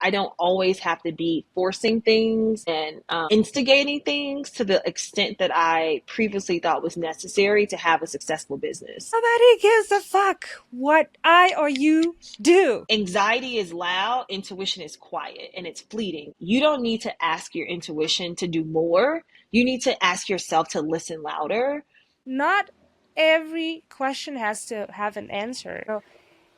I don't always have to be forcing things and instigating things to the extent that I previously thought was necessary to have a successful business. Nobody gives a fuck what I or you do. Anxiety is loud, intuition is quiet, and it's fleeting. You don't need to ask your intuition to do more. You need to ask yourself to listen louder. Not every question has to have an answer. So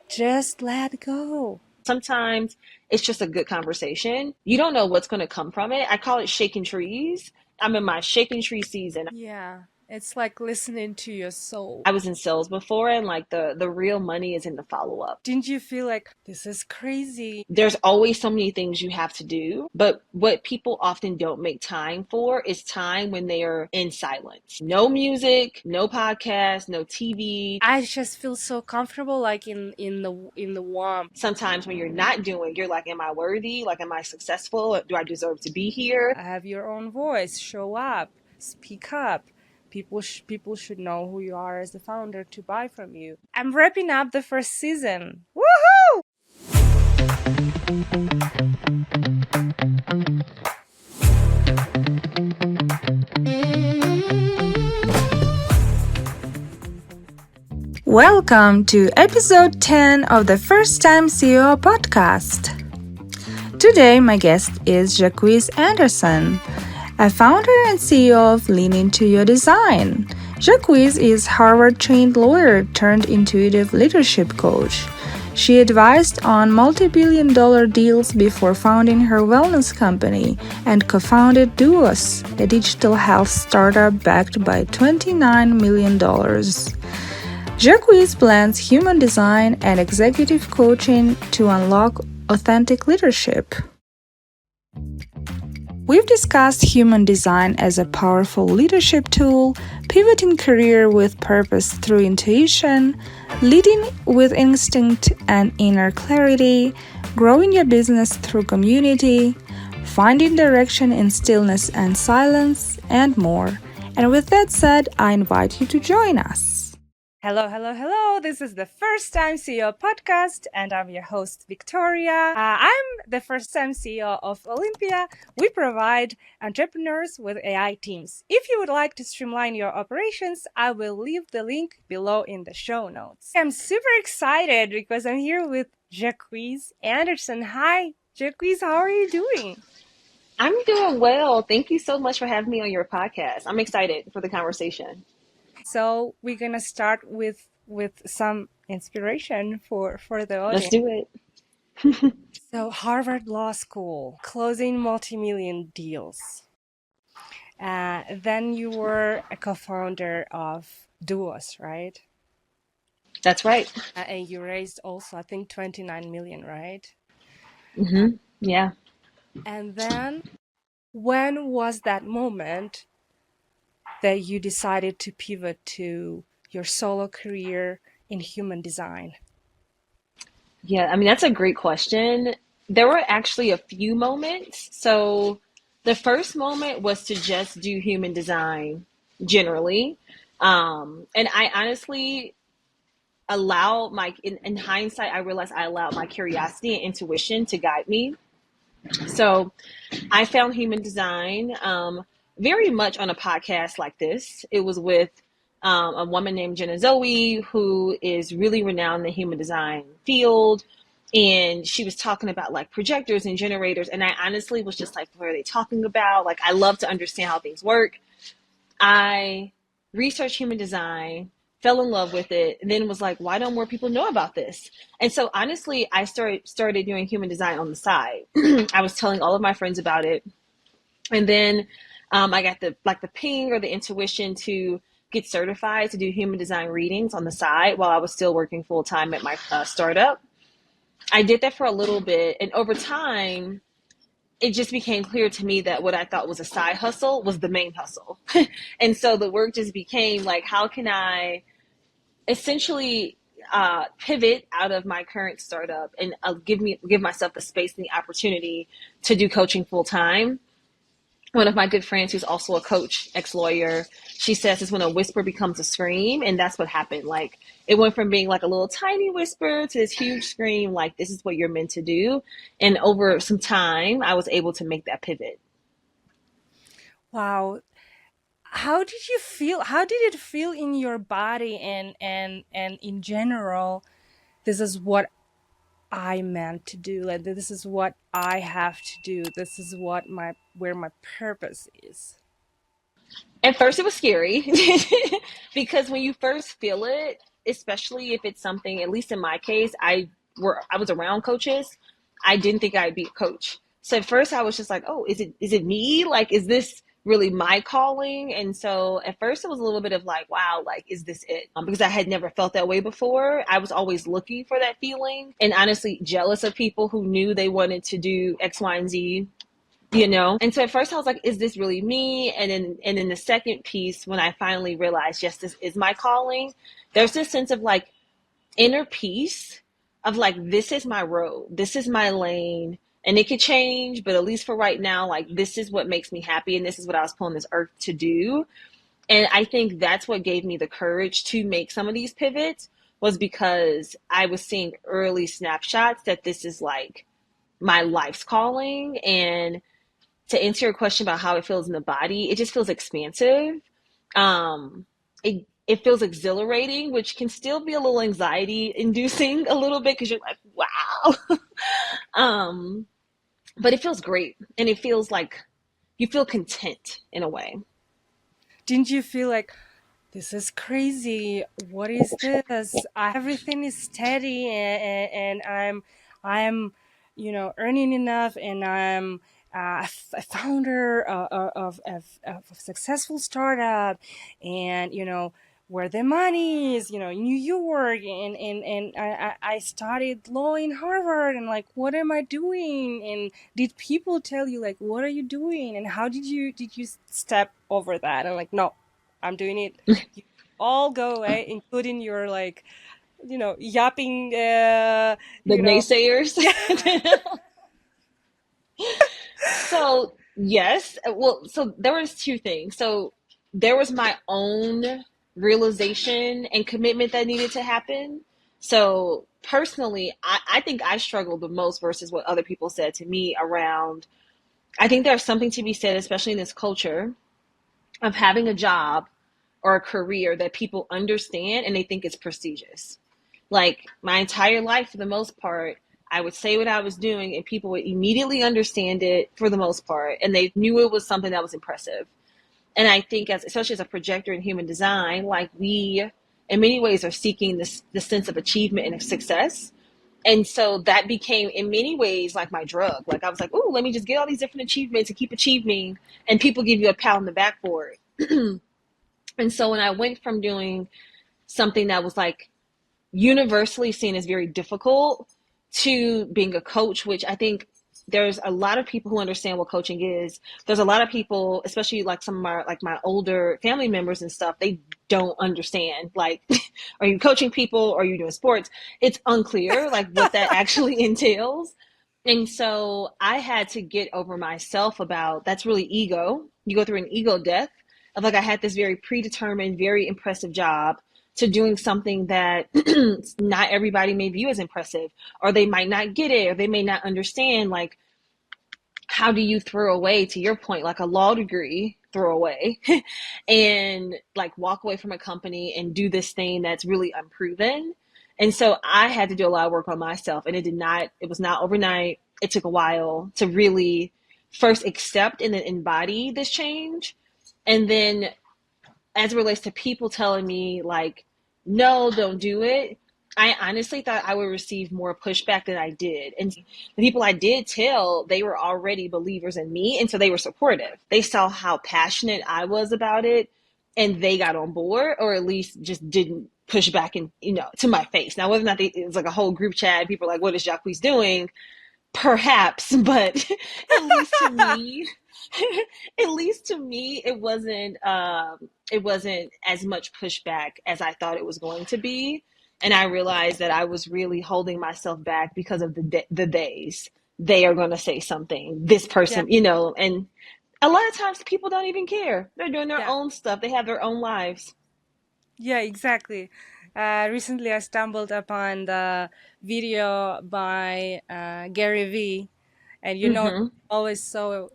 just let go. Sometimes it's just a good conversation. You don't know what's going to come from it. I call it shaking trees. I'm in my shaking tree season. Yeah, it's like listening to your soul. I was in sales before, and like the real money is in the follow-up. Didn't you feel like this is crazy? There's always so many things you have to do, but what people often don't make time for is time when they are in silence. No music, no podcast, no TV. I just feel so comfortable, like in the warmth. Sometimes when you're not doing, you're like, am I worthy? Like, am I successful? Do I deserve to be here? Have your own voice, show up, speak up. People should know who you are as the founder to buy from you. I'm wrapping up the first season. Woohoo! Welcome to episode 10 of the First Time CEO podcast. Today, my guest is Jacques Anderson, a founder and CEO of Lean Into Your Design. Jacques is Harvard-trained lawyer turned intuitive leadership coach. She advised on multi-billion-dollar deals before founding her wellness company and co-founded Duos, a digital health startup backed by $29 million. Jacques blends human design and executive coaching to unlock authentic leadership. We've discussed human design as a powerful leadership tool, pivoting career with purpose through intuition, leading with instinct and inner clarity, growing your business through community, finding direction in stillness and silence, and more. And with that said, I invite you to join us. Hello. This is the First Time CEO podcast, and I'm your host, Victoria. I'm the First Time CEO of Olympia. We provide entrepreneurs with AI teams. If you would like to streamline your operations, I will leave the link below in the show notes. I'm super excited because I'm here with Jacques Anderson. Hi, Jacques, how are you doing? I'm doing well. Thank you so much for having me on your podcast. I'm excited for the conversation. So we're gonna start with some inspiration for the audience. Let's do it. So Harvard Law School, closing multi-million deals. Then you were a co-founder of Duos, right? That's right. And you raised also, I think, 29 million, right? Mm-hmm. Yeah. And then when was that moment that you decided to pivot to your solo career in human design? Yeah, I mean, that's a great question. There were actually a few moments. So the first moment was to just do human design generally. And I honestly allowed in hindsight, I realized I allowed my curiosity and intuition to guide me. So I found human design very much on a podcast like this. It was with a woman named Jenna Zoe, who is really renowned in the human design field. And she was talking about like projectors and generators. And I honestly was just like, what are they talking about? Like, I love to understand how things work. I researched human design, fell in love with it, and then was like, why don't more people know about this? And so honestly, I started doing human design on the side. I was telling all of my friends about it. And then I got the ping or the intuition to get certified to do human design readings on the side while I was still working full time at my startup. I did that for a little bit, and over time, it just became clear to me that what I thought was a side hustle was the main hustle. And so the work just became like, how can I essentially pivot out of my current startup and give myself the space and the opportunity to do coaching full time. One of my good friends who's also a coach, ex-lawyer, she says it's when a whisper becomes a scream, and that's what happened. Like it went from being like a little tiny whisper to this huge scream, like this is what you're meant to do. And over some time, I was able to make that pivot. Wow. How did you feel? How did it feel in your body and in general? This is what I meant to do. Like this is what I have to do. This is what my where my purpose is. At first, it was scary because when you first feel it, especially if it's something, at least in my case, I was around coaches. I didn't think I'd be a coach. So at first, I was just like, "Oh, is it me? Like, is this really my calling?" And so at first, it was a little bit of like, "Wow, like, is this it?" Because I had never felt that way before. I was always looking for that feeling, and honestly, jealous of people who knew they wanted to do X, Y, and Z. And so at first I was like, is this really me? And then the second piece, when I finally realized, yes, this is my calling, there's this sense of like inner peace of like, this is my road, this is my lane. And it could change, but at least for right now, like this is what makes me happy, and this is what I was put on this earth to do. And I think that's what gave me the courage to make some of these pivots, was because I was seeing early snapshots that this is like my life's calling. And to answer your question about how it feels in the body, it just feels expansive. It feels exhilarating, which can still be a little anxiety inducing a little bit because you're like, wow. um, but it feels great, and it feels like you feel content in a way. Didn't you feel like this is crazy? What is this? Everything is steady, and I'm, earning enough, and I'm a founder of a successful startup, and where the money is, in New York, and I studied law in Harvard, and like, what am I doing? And did people tell you like, what are you doing? And how did you step over that? And like, no, I'm doing it. You all go away, including your like, yapping, The you know. naysayers. Yeah. So yes, well, so there was two things. So there was my own realization and commitment that needed to happen. So personally, I think I struggled the most versus what other people said to me around. I think there's something to be said, especially in this culture, of having a job or a career that people understand and they think it's prestigious. Like my entire life, for the most part, I would say what I was doing and people would immediately understand it for the most part. And they knew it was something that was impressive. And I think, especially as a projector in human design, like we, in many ways, are seeking the sense of achievement and of success. And so that became, in many ways, like my drug. Like I was like, oh, let me just get all these different achievements and keep achieving. And people give you a pat on the back for it. And so when I went from doing something that was like universally seen as very difficult to being a coach, which I think there's a lot of people who understand what coaching is. There's a lot of people, especially like some of my older family members and stuff, they don't understand. Like, are you coaching people? Are you doing sports? It's unclear like what that actually entails. And so I had to get over myself about that's really ego. You go through an ego death of like I had this very predetermined, very impressive job to doing something that not everybody may view as impressive, or they might not get it, or they may not understand. Like, how do you throw away, to your point, like a law degree, throw away and like walk away from a company and do this thing that's really unproven? And so I had to do a lot of work on myself, and it was not overnight. It took a while to really first accept and then embody this change. And then as it relates to people telling me like, no, don't do it, I honestly thought I would receive more pushback than I did. And the people I did tell, they were already believers in me. And so they were supportive. They saw how passionate I was about it, and they got on board, or at least just didn't push back and, to my face. Now, whether or not it was like a whole group chat, people were like, what is Jacques doing? Perhaps, but at least to me, at least to me, it wasn't as much pushback as I thought it was going to be. And I realized that I was really holding myself back because of the days they are going to say something, this Yeah. person, and A lot of times people don't even care. They're doing their Yeah. own stuff. They have their own lives. Yeah, exactly. Recently, I stumbled upon the video by Gary Vee, and Mm-hmm. always so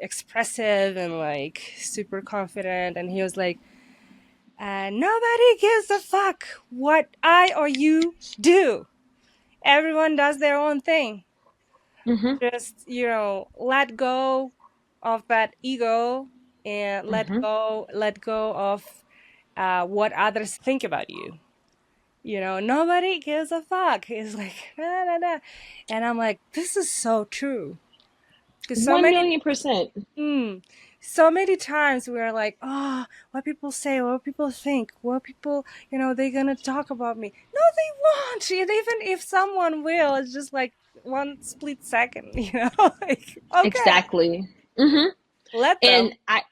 expressive and like super confident. And he was like, nobody gives a fuck what I or you do. Everyone does their own thing. Mm-hmm. Just, let go of that ego and Mm-hmm. let go of what others think about you. Nobody gives a fuck. It's like, nah, nah, nah. And I'm like, this is so true. Because 1,000,000%. mm, so many times we're like, oh, what people say, what people think, what people, they're gonna talk about me. No, they won't. And even if someone will, it's just like one split second, like, okay, Exactly. Mm-hmm. let And them. I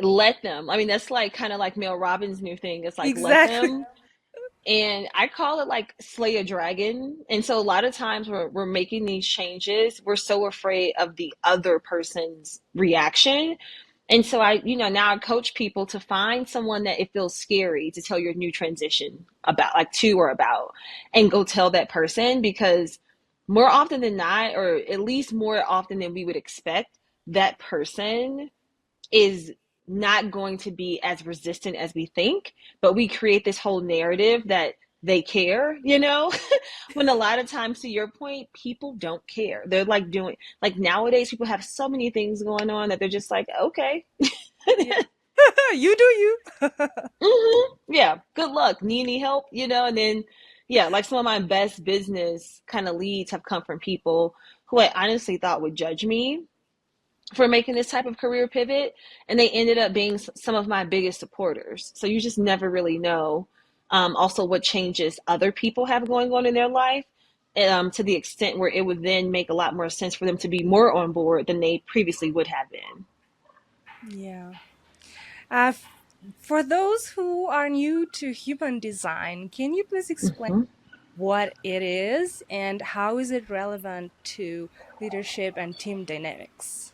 let them. I mean, that's like kind of like Mel Robbins' new thing. It's like let Exactly. them. And I call it like slay a dragon. And so a lot of times we're making these changes, we're so afraid of the other person's reaction. And so now I coach people to find someone that it feels scary to tell your new transition about, like to or about, and go tell that person, because more often than not, or at least more often than we would expect, that person is not going to be as resistant as we think, but we create this whole narrative that they care, when a lot of times, to your point, people don't care. They're like doing, like nowadays, people have so many things going on that they're just like, okay, Yeah. You do you. yeah, good luck. Need any help, and then, yeah, like some of my best business kind of leads have come from people who I honestly thought would judge me for making this type of career pivot, and they ended up being some of my biggest supporters. So you just never really know, also what changes other people have going on in their life, to the extent where it would then make a lot more sense for them to be more on board than they previously would have been. Yeah. Uh, f- for those who are new to human design, can you please explain Mm-hmm. what it is and how is it relevant to leadership and team dynamics?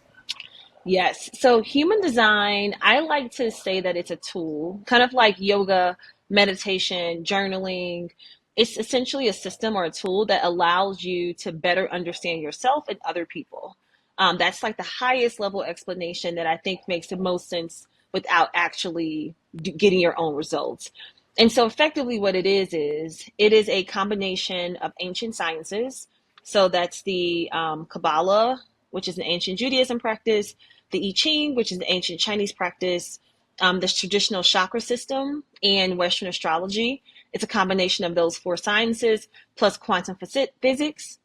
Yes. So human design, I like to say that it's a tool, kind of like yoga, meditation, journaling. It's essentially a system or a tool that allows you to better understand yourself and other people. That's like the highest level explanation that I think makes the most sense without actually getting your own results. And so, effectively, what is it is a combination of ancient sciences. So that's the Kabbalah, which is an ancient Judaism practice, the I Ching, which is the ancient Chinese practice, this traditional chakra system, and Western astrology. It's a combination of those four sciences plus quantum physics.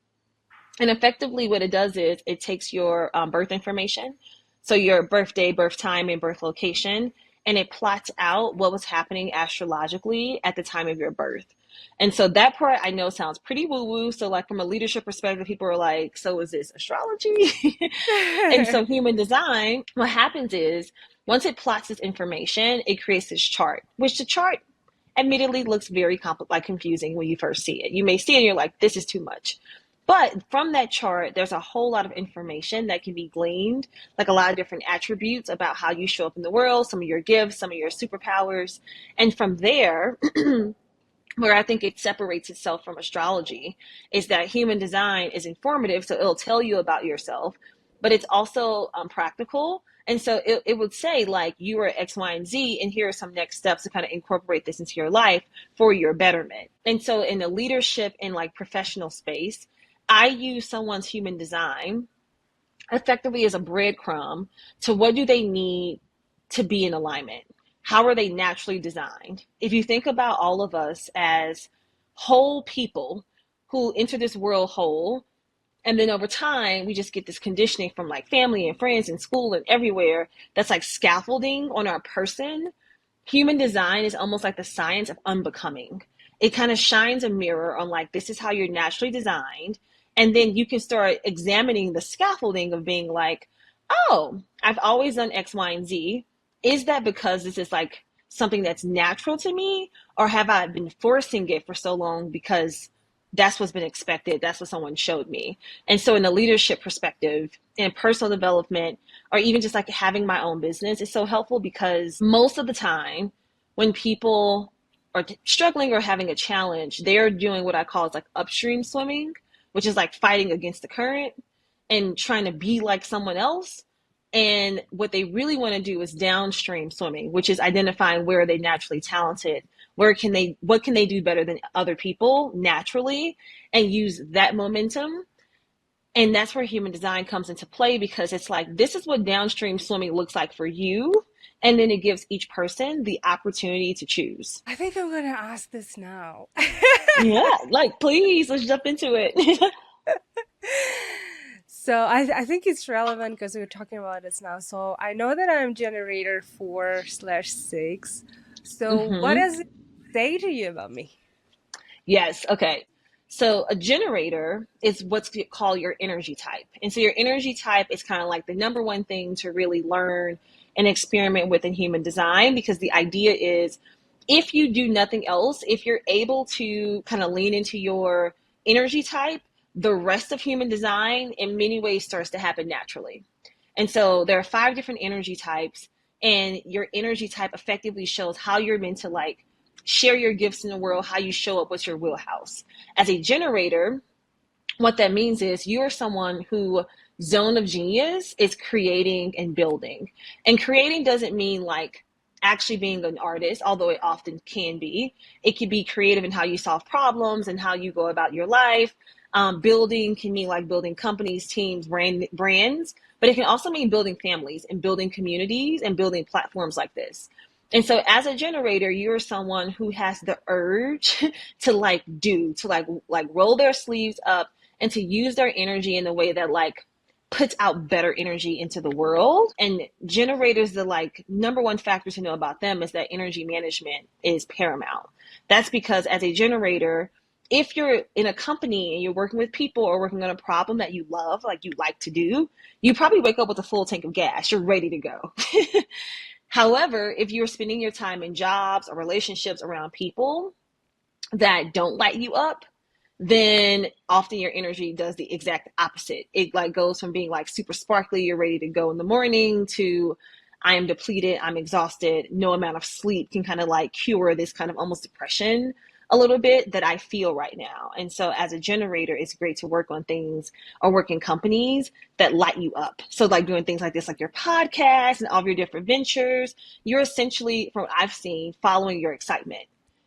And effectively, what it does is it takes your birth information, so your birthday, birth time, and birth location, and it plots out what was happening astrologically at the time of your birth. And so that part I know sounds pretty woo woo. So, like, from a leadership perspective, people are like, so is this astrology? And so, human design, what happens is once it plots this information, it creates this chart, which the chart admittedly looks very like confusing when you first see it. You may see it and you're like, this is too much. But from that chart, there's a whole lot of information that can be gleaned, like a lot of different attributes about how you show up in the world, some of your gifts, some of your superpowers. And from there, where I think it separates itself from astrology is that human design is informative. So it'll tell you about yourself, but it's also practical. And so it would say, like, you are X, Y, and Z, and here are some next steps to kind of incorporate this into your life for your betterment. And so in the leadership and like professional space, I use someone's human design effectively as a breadcrumb to what do they need to be in alignment? How are they naturally designed? If you think about all of us as whole people who enter this world whole, and then over time, we just get this conditioning from like family and friends and school and everywhere that's like scaffolding on our person. Human design is almost like the science of unbecoming. It kind of shines a mirror on like, this is how you're naturally designed. And then you can start examining the scaffolding of being like, oh, I've always done X, Y, and Z. Is that because this is like something that's natural to me? Or have I been forcing it for so long because that's what's been expected. That's what someone showed me. And so in the leadership perspective and personal development, or even just like having my own business is so helpful because most of the time when people are struggling or having a challenge, they're doing what I call is like upstream swimming, which is like fighting against the current and trying to be like someone else. And what they really want to do is downstream swimming, which is identifying where they're naturally talented, what can they do better than other people naturally, and use that momentum. And that's where human design comes into play, because it's like, this is what downstream swimming looks like for you. And then it gives each person the opportunity to choose. I think I'm gonna ask this now. Yeah, like, please, let's jump into it. So I think it's relevant because we're talking about this now. So I know that I'm generator 4/6. So what Hmm. does it say to you about me? Yes. Okay. So a generator is what's called your energy type. And so your energy type is kind of like the number one thing to really learn and experiment with in human design, because the idea is, if you do nothing else, if you're able to kind of lean into your energy type, the rest of human design in many ways starts to happen naturally. And so there are 5 different energy types, and your energy type effectively shows how you're meant to like share your gifts in the world, how you show up, what's your wheelhouse. As a generator, what that means is you're someone who zone of genius is creating and building. And creating doesn't mean like actually being an artist, although it often can be. It can be creative in how you solve problems and how you go about your life. Building can mean like building companies, teams, brands, but it can also mean building families and building communities and building platforms like this. And so as a generator, you're someone who has the urge to like do, to like roll their sleeves up and to use their energy in a way that like puts out better energy into the world. And generators, the like number one factor to know about them is that energy management is paramount. That's because as a generator, if you're in a company and you're working with people or working on a problem that you love, like you like to do, you probably wake up with a full tank of gas. You're ready to go. However, if you're spending your time in jobs or relationships around people that don't light you up, then often your energy does the exact opposite. It like goes from being like super sparkly, you're ready to go in the morning, to I am depleted, I'm exhausted, no amount of sleep can kind of like cure this kind of almost depression a little bit that I feel right now. And so as a generator, it's great to work on things or work in companies that light you up. So like doing things like this, like your podcast and all of your different ventures, you're essentially, from what I've seen, following your excitement.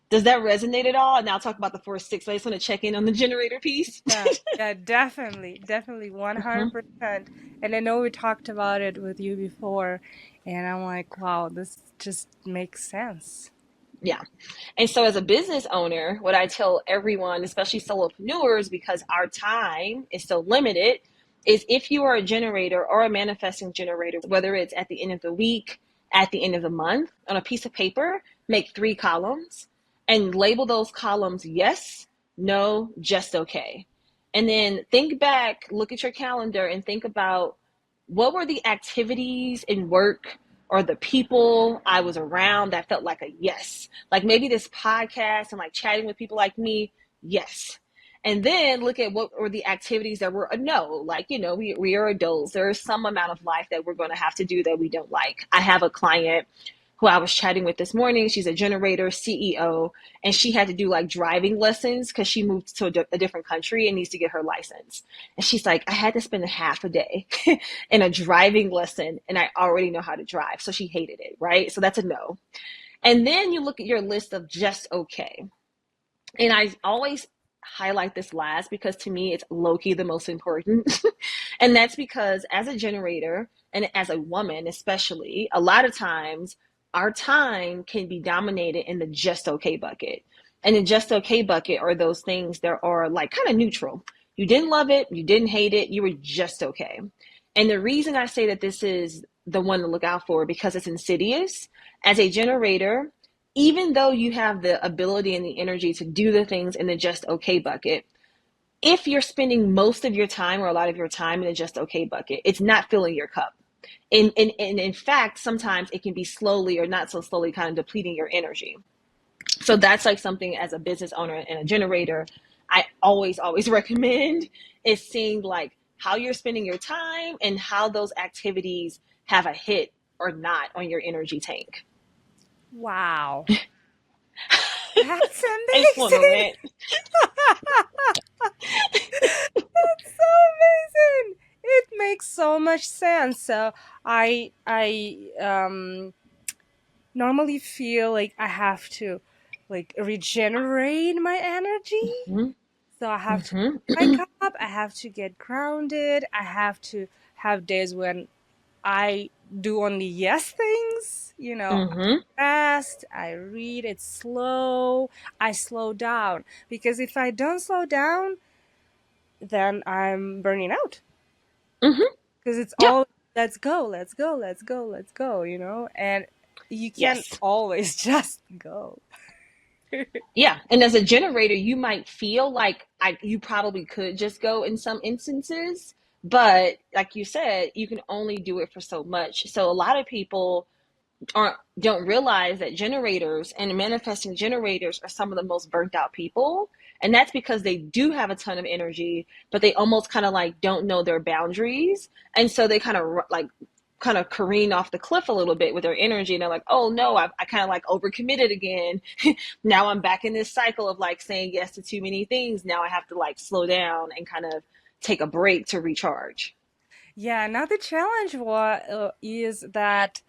Does that resonate at all? And I'll talk about the 4/6. I just want to check in on the generator piece. Yeah, yeah, definitely, Hmm. 100%. And I know we talked about it with you before, and I'm like, wow, this just makes sense. Yeah. And so, as a business owner, what I tell everyone, especially solopreneurs, because our time is so limited, is if you are a generator or a manifesting generator, whether it's at the end of the week, at the end of the month, on a piece of paper, make 3 columns and label those columns yes, no, just okay. And then think back, look at your calendar and think about, what were the activities in work or the people I was around that felt like a yes? Like maybe this podcast and like chatting with people like me, yes. And then look at what were the activities that were a no. Like, we are adults. There is some amount of life that we're going to have to do that we don't like. I have a client who I was chatting with this morning. She's a generator CEO, and she had to do like driving lessons because she moved to a different country and needs to get her license. And she's like, I had to spend a half a day in a driving lesson, and I already know how to drive. So she hated it, right? So that's a no. And then you look at your list of just okay. And I always highlight this last because to me it's low key the most important. And that's because as a generator and as a woman, especially, a lot of times our time can be dominated in the just okay bucket. And the just okay bucket are those things that are like kind of neutral. You didn't love it, you didn't hate it, you were just okay. And the reason I say that this is the one to look out for, because it's insidious. As a generator, even though you have the ability and the energy to do the things in the just okay bucket, if you're spending most of your time or a lot of your time in the just okay bucket, it's not filling your cup. And in fact, sometimes it can be slowly or not so slowly kind of depleting your energy. So that's like something as a business owner and a generator I always recommend is seeing like how you're spending your time and how those activities have a hit or not on your energy tank. Wow. That's I just want to amazing. rant. That's so amazing. It makes so much sense. So I normally feel like I have to like regenerate my energy. Mm-hmm. So I have to wake Mm-hmm. up, I have to get grounded, I have to have days when I do only yes things, I Mm-hmm. fast, I read, it's slow, I slow down. Because if I don't slow down, then I'm burning out. Mm-hmm. Because it's Yeah. all let's go, let's go, let's go, let's go, and you can't Yes. always just go. Yeah. And as a generator, you might feel like you probably could just go in some instances, but like you said, you can only do it for so much. So a lot of people aren't don't realize that generators and manifesting generators are some of the most burnt out people, and that's because they do have a ton of energy, but they almost kind of like don't know their boundaries, and so they kind of careen off the cliff a little bit with their energy, and they're like, oh no, I kind of like overcommitted again. Now I'm back in this cycle of like saying yes to too many things. Now I have to like slow down and kind of take a break to recharge. Yeah, now the challenge is that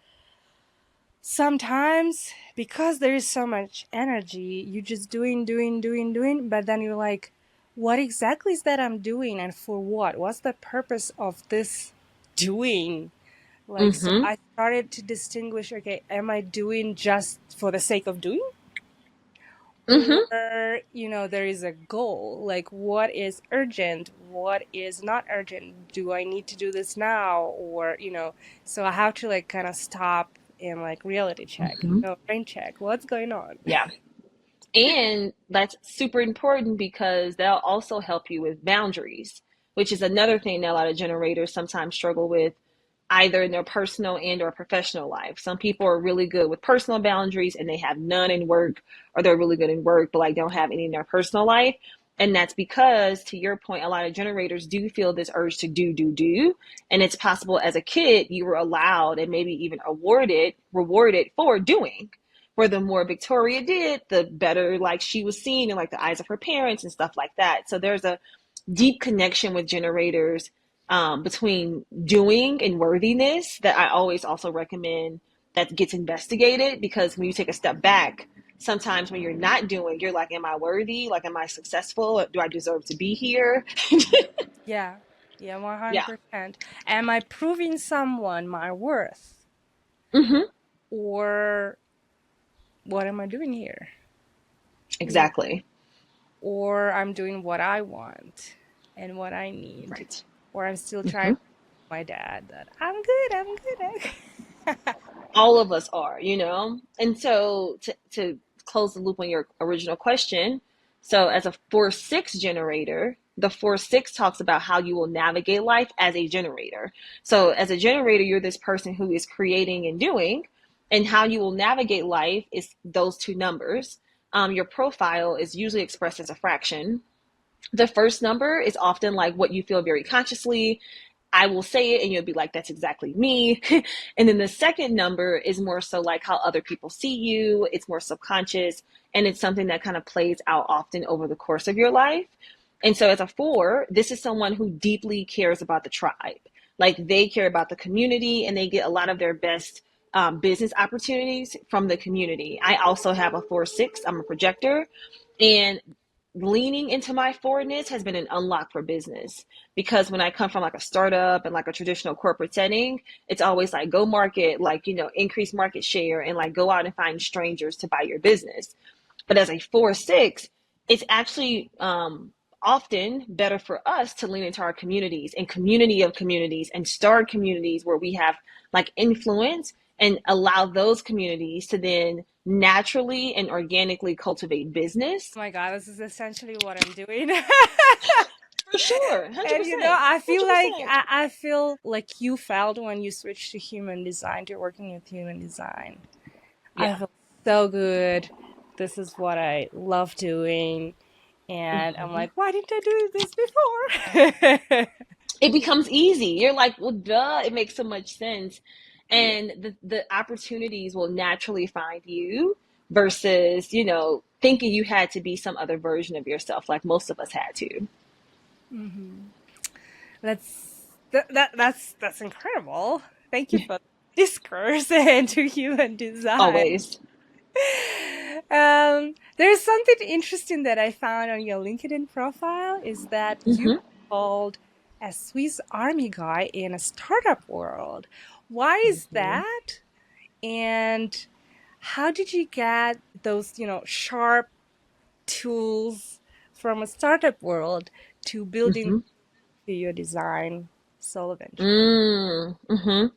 sometimes because there is so much energy, you just doing, but then you're like, what exactly is that I'm doing and for what? What's the purpose of this doing? Like, so Mm-hmm. I started to distinguish, okay, am I doing just for the sake of doing? Or, Mm-hmm. there is a goal. Like, what is urgent? What is not urgent? Do I need to do this now? Or, so I have to like kind of stop and like reality check, Mm-hmm. brain check. What's going on? Yeah. And that's super important because they'll also help you with boundaries, which is another thing that a lot of generators sometimes struggle with, either in their personal and or professional life. Some people are really good with personal boundaries and they have none in work, or they're really good in work but like don't have any in their personal life. And that's because, to your point, a lot of generators do feel this urge to do. And it's possible as a kid you were allowed and maybe even rewarded for doing, where the more Victoria did, the better like she was seen in like the eyes of her parents and stuff like that. So there's a deep connection with generators, between doing and worthiness, that I always also recommend that gets investigated, because when you take a step back, sometimes when you're not doing, you're like, am I worthy? Like, am I successful? Do I deserve to be here? Yeah, yeah, Yeah. 100%. Am I proving someone my worth? Mm-hmm. Or what am I doing here? You Exactly. or I'm doing what I want and what I need, Right. or I'm still trying Mm-hmm. to prove my dad that I'm good, I'm good. All of us are, you know? And so to close the loop on your original question, so as a 4-6 generator, the 4-6 talks about how you will navigate life as a generator. So as a generator, you're this person who is creating and doing, and how you will navigate life is those two numbers. Your profile is usually expressed as a fraction. The first number is often like what you feel very consciously. I will say it and you'll be like, that's exactly me. And then the second number is more so like how other people see you. It's more subconscious, and it's something that kind of plays out often over the course of your life. And so as a 4, this is someone who deeply cares about the tribe. Like, they care about the community and they get a lot of their best business opportunities from the community. I also have a 4-6. I'm a projector. And leaning into my forwardness has been an unlock for business, because when I come from like a startup and like a traditional corporate setting, it's always like go market, like, increase market share and like go out and find strangers to buy your business. But as a 4-6, it's actually often better for us to lean into our communities and community of communities and start communities where we have like influence, and allow those communities to then naturally and organically cultivate business. Oh my god, this is essentially what I'm doing. For sure. And 100%. I feel like 100%. I feel like you felt when you switched to human design, to working with human design. I Yeah. feel so good. This is what I love doing. And I'm Mhm. like, why didn't I do this before? It becomes easy. You're like, well, duh, it makes so much sense. Yeah. And the opportunities will naturally find you versus, thinking you had to be some other version of yourself, like most of us had to. Hmm. That's incredible. Thank you for discourse into human design. Always. There's something interesting that I found on your LinkedIn profile is that you Hmm. called a Swiss Army guy in a startup world. Why is Hmm. that? And how did you get those, sharp tools from a startup world to building Hmm. to your design solo venture? Mm-hmm.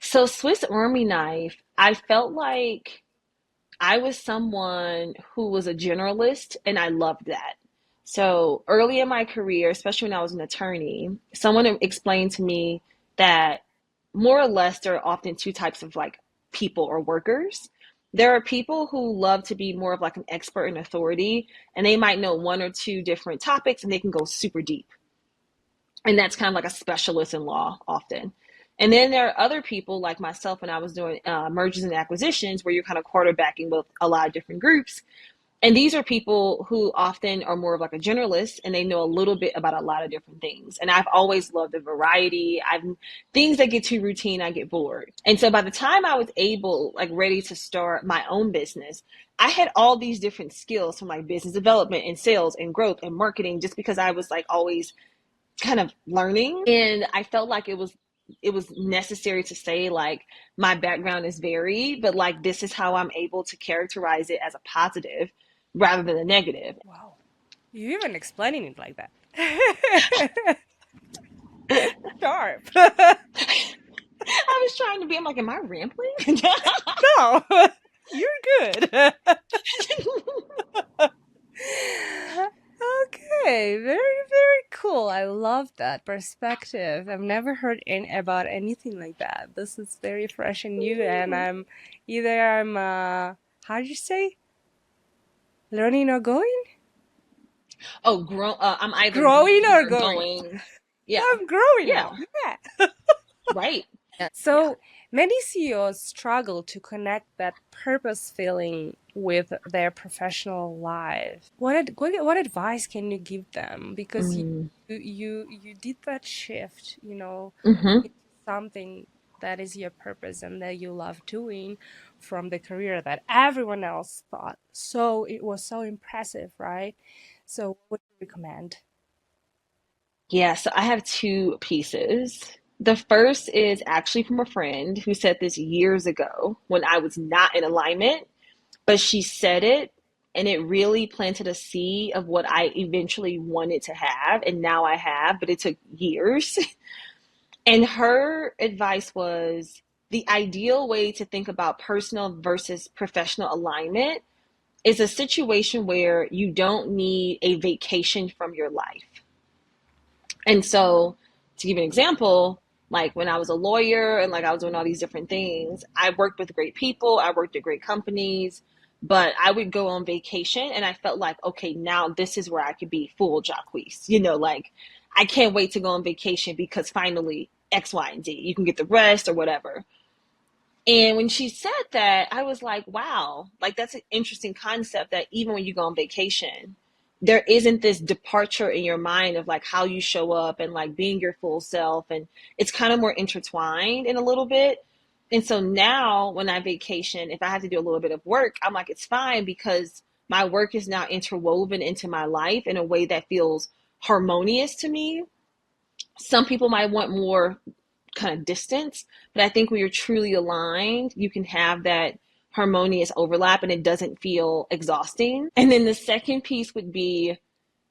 So Swiss Army knife, I felt like I was someone who was a generalist, and I loved that. So early in my career, especially when I was an attorney, someone explained to me that more or less there are often two types of like people or workers. There are people who love to be more of like an expert and authority, and they might know one or two different topics and they can go super deep. And that's kind of like a specialist in law often. And then there are other people like myself when I was doing mergers and acquisitions where you're kind of quarterbacking with a lot of different groups. And these are people who often are more of like a generalist and they know a little bit about a lot of different things. And I've always loved the variety. I've things that get too routine, I get bored. And so by the time I was able, like ready to start my own business, I had all these different skills from like business development and sales and growth and marketing just because I was like always kind of learning, and I felt like it was necessary to say like my background is varied, but like this is how I'm able to characterize it as a positive rather than a negative. Wow. You even explaining it like that. Sharp. I was trying to be, I'm like, am I rambling? No, you're good. Okay, very, very cool. I love that perspective. I've never heard about anything like that. This is very fresh and new, and I'm how do you say, learning or going? Oh, I'm either Growing growing or or going? going. Yeah. I'm growing Yeah. now. Yeah. Right. Yeah. So many CEOs struggle to connect that purpose feeling with their professional life. What advice can you give them? Because Mm. you did that shift, Mm-hmm. into something that is your purpose and that you love doing from the career that everyone else thought. So it was so impressive, right? So what would you recommend? Yeah, so I have two pieces. The first is actually from a friend who said this years ago when I was not in alignment, but she said it and it really planted a seed of what I eventually wanted to have. And now I have, but it took years. And her advice was the ideal way to think about personal versus professional alignment is a situation where you don't need a vacation from your life. And so, to give you an example, like when I was a lawyer and like I was doing all these different things, I worked with great people, I worked at great companies, but I would go on vacation and I felt like, okay, now this is where I could be full Jacques. Like I can't wait to go on vacation because finally X, Y, and Z. You can get the rest or whatever. And when she said that, I was like, wow, like that's an interesting concept that even when you go on vacation, there isn't this departure in your mind of like how you show up and like being your full self. And it's kind of more intertwined in a little bit. And so now when I vacation, if I have to do a little bit of work, I'm like, it's fine because my work is now interwoven into my life in a way that feels harmonious to me. Some people might want more kind of distance. But I think when you're truly aligned, you can have that harmonious overlap and it doesn't feel exhausting. And then the second piece would be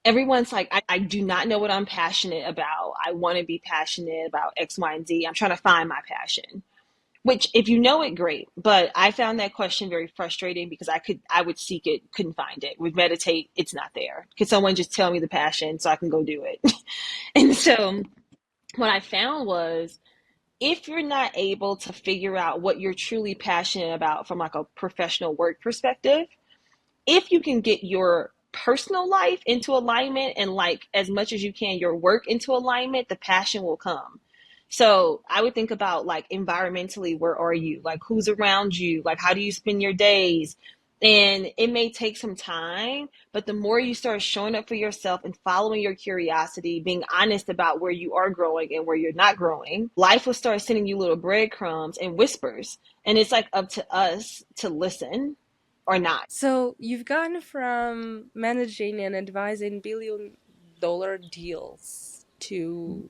everyone's like, I do not know what I'm passionate about. I want to be passionate about X, Y, and Z. I'm trying to find my passion. Which, if you know it, great. But I found that question very frustrating because I would seek it, couldn't find it. Would meditate, it's not there. Could someone just tell me the passion so I can go do it? And so what I found was if you're not able to figure out what you're truly passionate about from like a professional work perspective, if you can get your personal life into alignment, and like as much as you can your work into alignment, the passion will come. So I would think about like environmentally, where are you? Like who's around you? Like how do you spend your days? And it may take some time, but the more you start showing up for yourself and following your curiosity, being honest about where you are growing and where you're not growing, life will start sending you little breadcrumbs and whispers. And it's like up to us to listen or not. So you've gone from managing and advising billion-dollar deals to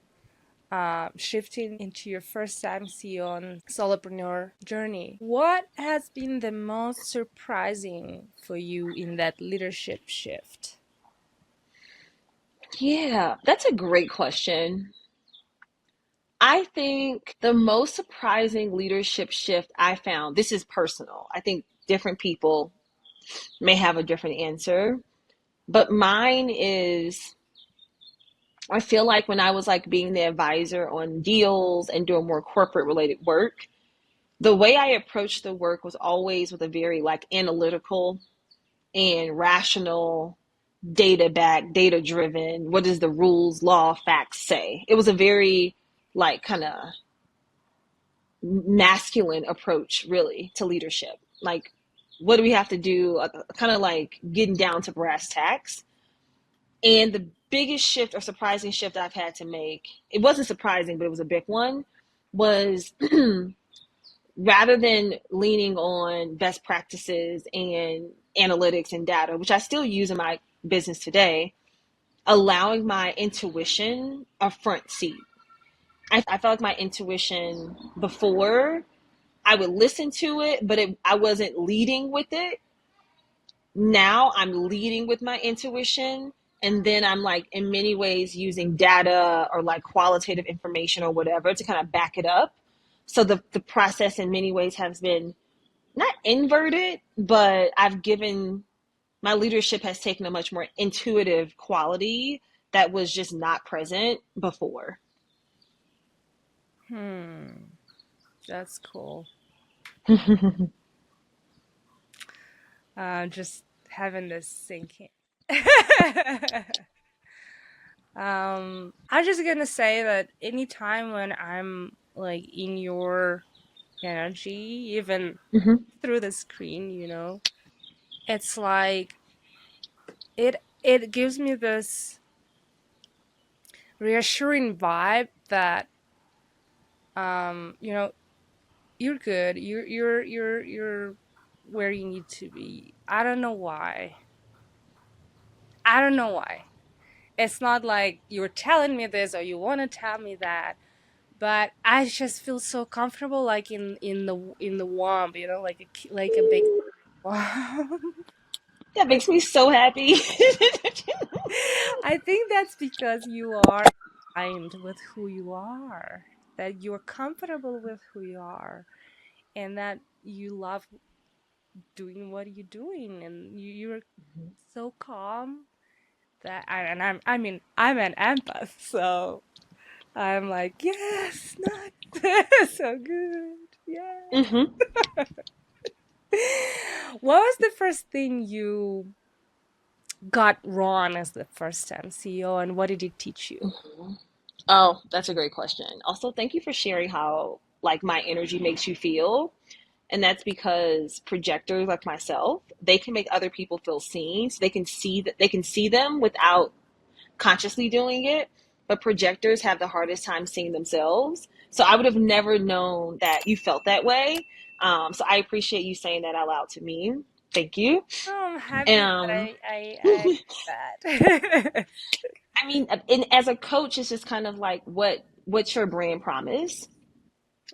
shifting into your first time CEO and solopreneur journey. What has been the most surprising for you in that leadership shift? Yeah, that's a great question. I think the most surprising leadership shift I found, this is personal. I think different people may have a different answer, but mine is I feel like when I was like being the advisor on deals and doing more corporate related work, the way I approached the work was always with a very like analytical and rational, data backed, data driven. What does the rules, law, facts say? It was a very like kind of masculine approach really to leadership. Like, what do we have to do? Kind of like getting down to brass tacks. And the biggest shift or surprising shift I've had to make, it wasn't surprising, but it was a big one, was rather than leaning on best practices and analytics and data, which I still use in my business today, allowing my intuition a front seat. I felt like my intuition before, I would listen to it, but I wasn't leading with it. Now I'm leading with my intuition. And then I'm like, in many ways, using data or like qualitative information or whatever to kind of back it up. So the process in many ways has been not inverted, but I've given my leadership has taken a much more intuitive quality that was just not present before. Hmm, that's cool. Just having this sinking. I'm just gonna say that anytime when I'm like in your energy, even Hmm. through the screen, it's like it gives me this reassuring vibe that you know you're good, you're where you need to be. I don't know why. It's not like you're telling me this or you want to tell me that, but I just feel so comfortable, like in the womb, like a big womb. That makes me so happy. I think that's because you are aligned with who you are, that you're comfortable with who you are, and that you love doing what you're doing, and you're so calm that I mean, I'm an empath, so I'm like, yes, not so good. Yeah. Hmm. What was the first thing you got wrong as the first time CEO, and what did it teach you? Oh, that's a great question. Also, thank you for sharing how like my energy makes you feel. And that's because projectors like myself, they can make other people feel seen. So they can see them without consciously doing it. But projectors have the hardest time seeing themselves. So I would have never known that you felt that way. So I appreciate you saying that out loud to me. Thank you. Oh, I'm happy that Um, I that. I mean, and as a coach, it's just kind of like what's your brand promise?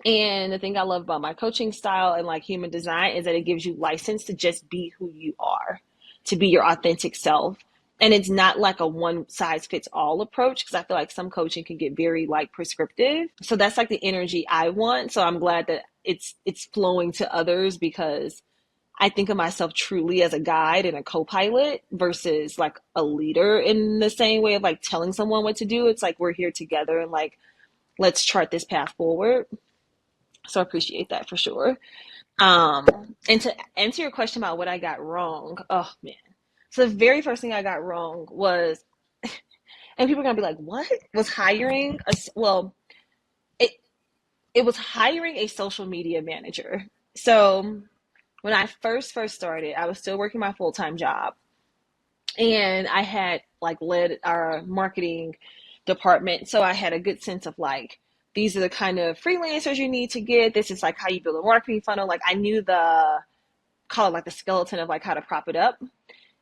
And the thing I love about my coaching style and like human design is that it gives you license to just be who you are, to be your authentic self. And it's not like a one size fits all approach because I feel like some coaching can get very like prescriptive. So that's like the energy I want. So I'm glad that it's flowing to others because I think of myself truly as a guide and a co-pilot versus like a leader in the same way of like telling someone what to do. It's like we're here together and like let's chart this path forward. So I appreciate that for sure. And to answer your question about what I got wrong, oh man. So the very first thing I got wrong was, and people are gonna be like, "What was hiring a?" Well, it it was hiring a social media manager. So when I first started, I was still working my full time job, and I had like led our marketing department, so I had a good sense of like these are the kind of freelancers you need to get. This is like how you build a marketing funnel. Like I knew the call it like the skeleton of like how to prop it up.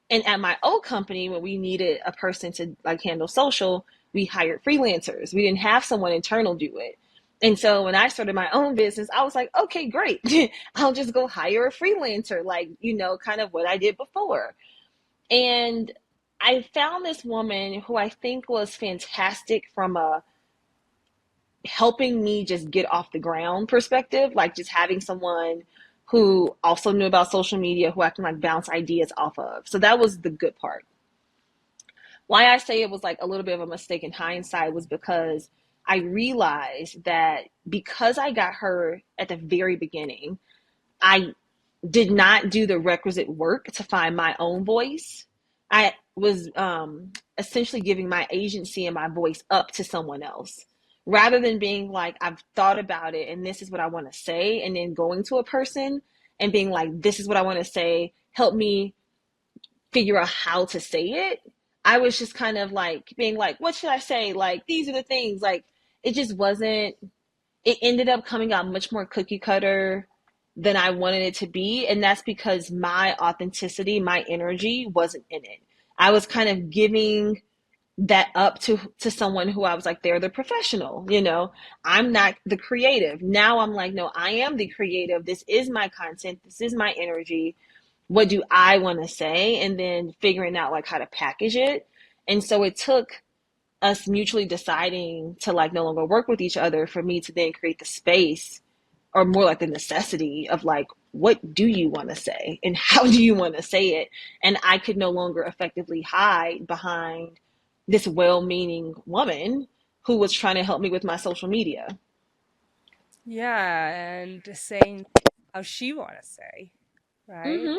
And at my old company, when we needed a person to like handle social, we hired freelancers. We didn't have someone internal do it. And so when I started my own business, I was like, okay, great. I'll just go hire a freelancer, like, kind of what I did before. And I found this woman who I think was fantastic from a helping me just get off the ground perspective, like just having someone who also knew about social media who I can like bounce ideas off of. So that was the good part. Why I say it was like a little bit of a mistake in hindsight was because I realized that because I got her at the very beginning, I did not do the requisite work to find my own voice. I was essentially giving my agency and my voice up to someone else rather than being like, I've thought about it and this is what I want to say, and then going to a person and being like, this is what I want to say, help me figure out how to say it. I was just kind of like being like, what should I say? Like, these are the things. Like, it just wasn't, it ended up coming out much more cookie cutter than I wanted it to be. And that's because my authenticity, my energy wasn't in it. I was kind of giving that up to someone who I was like, they're the professional, I'm not the creative. Now I'm like, no, I am the creative. This is my content. This is my energy. What do I want to say? And then figuring out like how to package it. And so it took us mutually deciding to like no longer work with each other for me to then create the space, or more like the necessity of like, what do you want to say and how do you want to say it? And I could no longer effectively hide behind this well-meaning woman who was trying to help me with my social media. Yeah, and saying how she want to say, right? Hmm.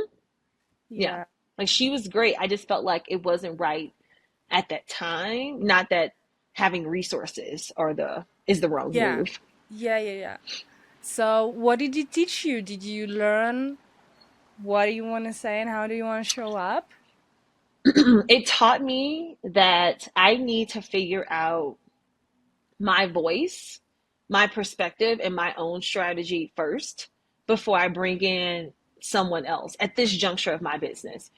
Yeah. Yeah. Like she was great. I just felt like it wasn't right at that time. Not that having resources is the wrong Yeah. move. Yeah, yeah, yeah. So, what did it teach you? Did you learn what do you want to say and how do you want to show up? It taught me that I need to figure out my voice, my perspective, and my own strategy first before I bring in someone else at this juncture of my business.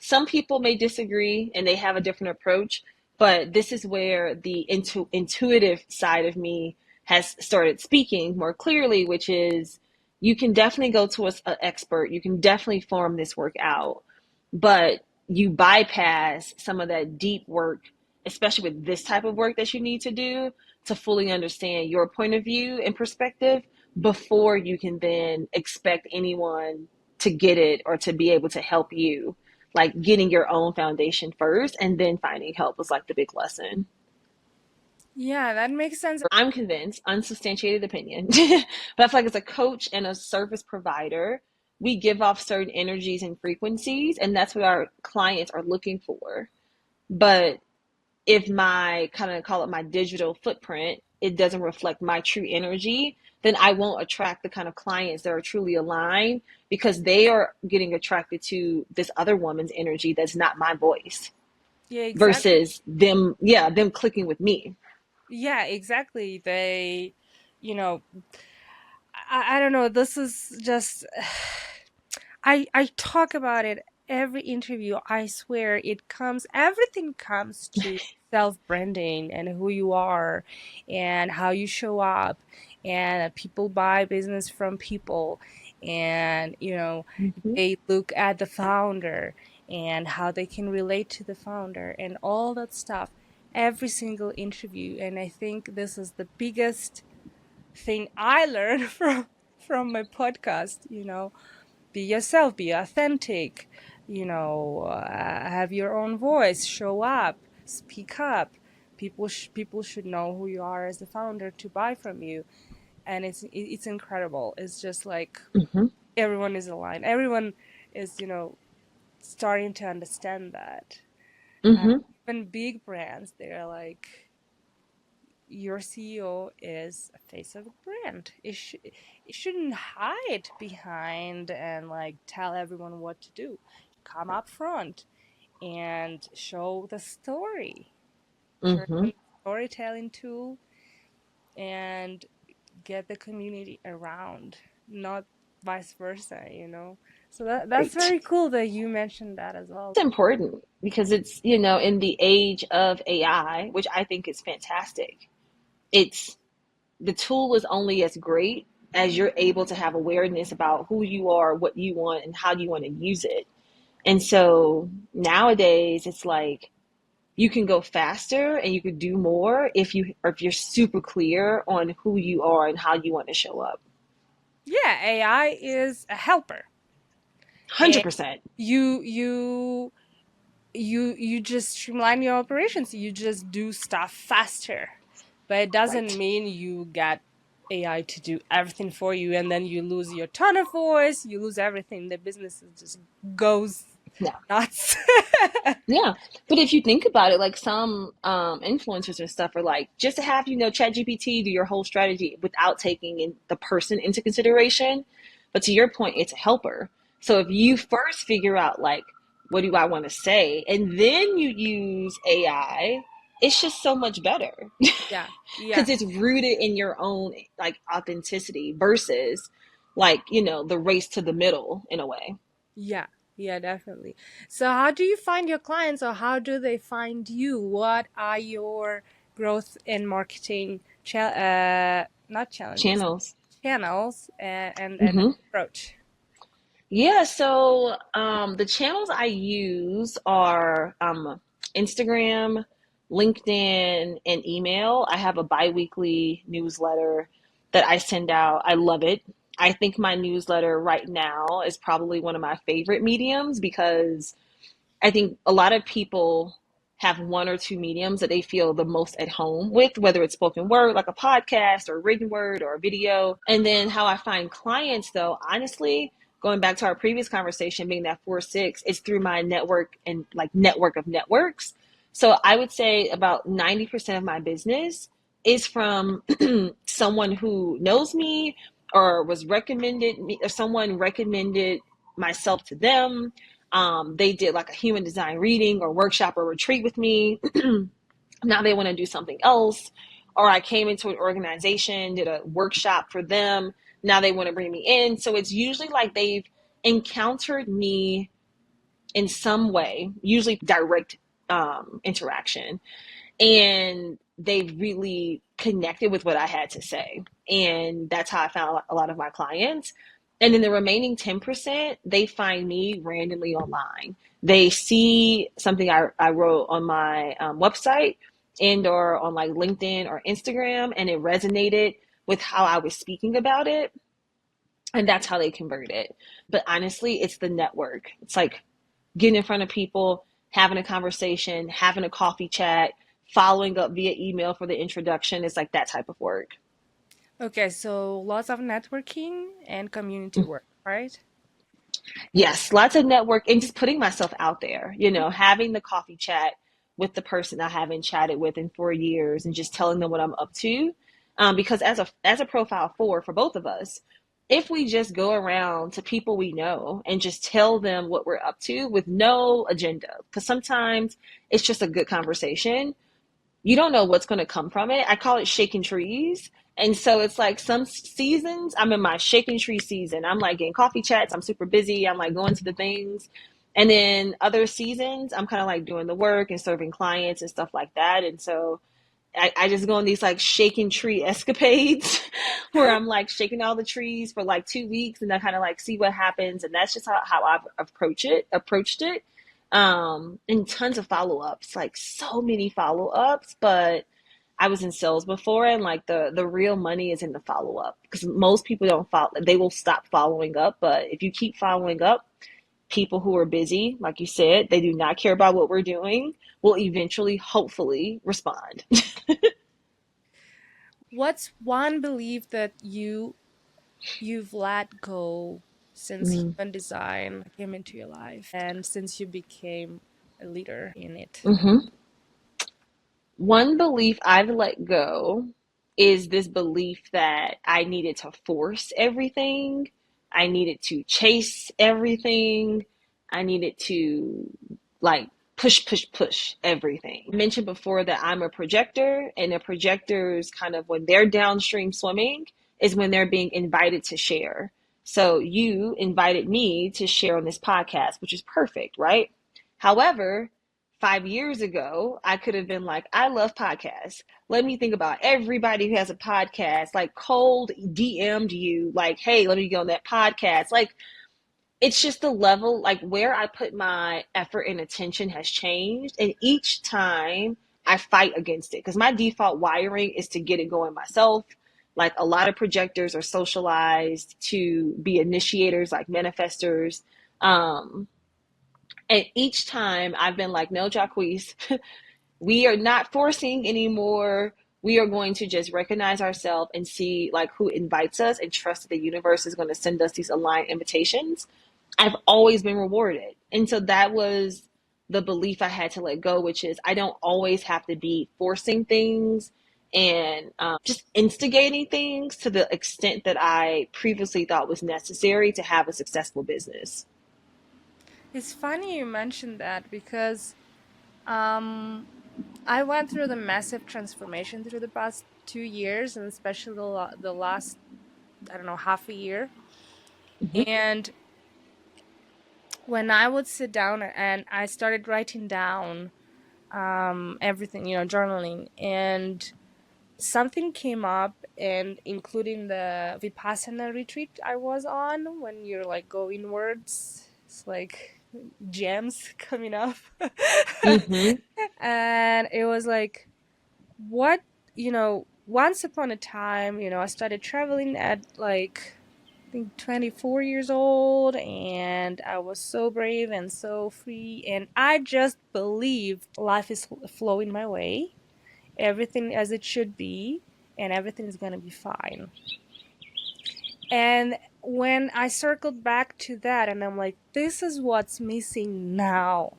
Some people may disagree and they have a different approach, but this is where the intuitive side of me has started speaking more clearly, which is you can definitely go to an expert, you can definitely form this work out, but you bypass some of that deep work, especially with this type of work that you need to do to fully understand your point of view and perspective before you can then expect anyone to get it or to be able to help you. Like getting your own foundation first and then finding help was like the big lesson. Yeah, that makes sense. I'm convinced, unsubstantiated opinion, but I feel like as a coach and a service provider, we give off certain energies and frequencies, and that's what our clients are looking for. But if my kind of call it my digital footprint, it doesn't reflect my true energy, then I won't attract the kind of clients that are truly aligned because they are getting attracted to this other woman's energy that's not my voice Yeah, exactly. versus them, yeah, them clicking with me. Yeah, exactly. They, you know, I don't know. This is just I talk about it every interview. I swear it comes everything comes to self-branding and who you are and how you show up and people buy business from people and Mm-hmm. they look at the founder and how they can relate to the founder and all that stuff every single interview, and I think this is the biggest thing I learned from my podcast. Be yourself, be authentic, have your own voice, show up, speak up. People should know who you are as the founder to buy from you, and it's incredible. It's just like Mm-hmm. everyone is aligned. Everyone is, starting to understand that. Uh, Mm-hmm. Even big brands, they're like, your CEO is a face of a brand. It shouldn't hide behind and like tell everyone what to do. Come up front and show the story. Show Mm-hmm. them the storytelling tool and get the community around, not vice versa. So that's Right. very cool that you mentioned that as well. It's important because it's, in the age of AI, which I think is fantastic. It's the tool is only as great as you're able to have awareness about who you are, what you want, and how you want to use it. And so nowadays, it's like you can go faster and you can do more if you're super clear on who you are and how you want to show up. Yeah, AI is a helper. And 100%. you just streamline your operations. You just do stuff faster. But it doesn't Right. mean you get AI to do everything for you and then you lose your tone of voice, you lose everything. The business just goes No. nuts. Yeah, but if you think about it, like some influencers and stuff are like, just to have ChatGPT do your whole strategy without taking the person into consideration. But to your point, it's a helper. So if you first figure out like, what do I want to say, and then you use AI, it's just so much better Yeah, because yeah, it's rooted in your own like authenticity versus like the race to the middle in a way. yeah, yeah, definitely. So, how do you find your clients, or how do they find you? What are your growth and marketing not challenges, Channels. channels, and Mm-hmm. approach? Yeah, so the channels I use are Instagram, LinkedIn, and email. I have a biweekly newsletter that I send out. I love it. I think my newsletter right now is probably one of my favorite mediums because I think a lot of people have one or two mediums that they feel the most at home with, whether it's spoken word, like a podcast, or written word, or a video. And then how I find clients, though, honestly, going back to our previous conversation, being that 4-6, it's through my network and like network of networks. So I would say about 90% of my business is from someone who knows me or was recommended me, or someone recommended myself to them. They did like a human design reading or workshop or retreat with me. Now they want to do something else. Or I came into an organization, did a workshop for them. Now they want to bring me in. So it's usually like they've encountered me in some way, usually direct interaction, and they've really connected with what I had to say. And that's how I found a lot of my clients. And then the remaining 10%, they find me randomly online. They see something I wrote on my website and or on like LinkedIn or Instagram, and it resonated with how I was speaking about it. And that's how they convert it. But honestly, it's the network. It's like getting in front of people, having a conversation, having a coffee chat, following up via email for the introduction. It's like that type of work. Okay, so lots of networking and community work, right? Yes, lots of network and just putting myself out there, having the coffee chat with the person I haven't chatted with in 4 years and just telling them what I'm up to. Because as a profile for both of us, if we just go around to people we know and just tell them what we're up to with no agenda, because sometimes it's just a good conversation, you don't know what's going to come from it. I call it shaking trees. And so it's like some seasons I'm in my shaking tree season. I'm like getting coffee chats. I'm super busy. I'm like going to the things. And then other seasons, I'm kind of like doing the work and serving clients and stuff like that. And so I just go on these like shaking tree escapades where I'm like shaking all the trees for like 2 weeks and I kind of like see what happens. And that's just how I've approached it. And tons of follow-ups, like so many follow-ups, but I was in sales before, and like the real money is in the follow-up because most people don't follow, they will stop following up. But if you keep following up, people who are busy, like you said, they do not care about what we're doing, will eventually, hopefully, respond. What's one belief that you've let go since Mm. human design came into your life and since you became a leader in it? Hmm. One belief I've let go is this belief that I needed to force everything. I needed to chase everything. I needed to like push everything. I mentioned before that I'm a projector, and a projector's kind of when they're downstream swimming is when they're being invited to share. So you invited me to share on this podcast, which is perfect, right? However, 5 years ago, I could have been like, I love podcasts. Let me think about everybody who has a podcast, like cold DM'd you, like, hey, let me go on that podcast. Like, it's just the level, like where I put my effort and attention has changed. And each time I fight against it because my default wiring is to get it going myself. Like a lot of projectors are socialized to be initiators, like manifestors. Um, and each time I've been like, no, Jacques, we are not forcing anymore. We are going to just recognize ourselves and see like who invites us and trust that the universe is going to send us these aligned invitations. I've always been rewarded. And so that was the belief I had to let go, which is I don't always have to be forcing things and just instigating things to the extent that I previously thought was necessary to have a successful business. It's funny you mentioned that because um I went through the massive transformation through the past 2 years, and especially the last, I don't know, half a year. Mm-hmm. And when I would sit down and I started writing down everything, journaling, and something came up, and including the Vipassana retreat I was on, when you're like go inwards, it's like gems coming up. Mm-hmm. And it was like, what, once upon a time, I started traveling at like, I think 24 years old, and I was so brave and so free, and I just believed life is flowing my way, everything as it should be, and everything is going to be fine. And when I circled back to that, and I'm like, this is what's missing now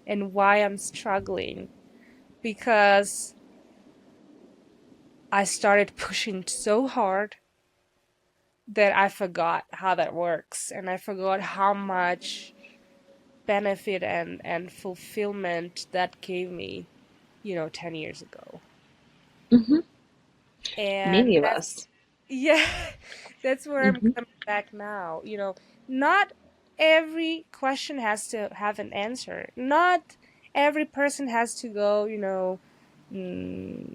and why I'm struggling, because I started pushing so hard that I forgot how that works, and I forgot how much benefit and fulfillment that gave me, 10 years ago. Mm-hmm. Many And of that's, us. yeah, that's where I'm Mm-hmm. coming back now. Not every question has to have an answer. Not every person has to go, mm,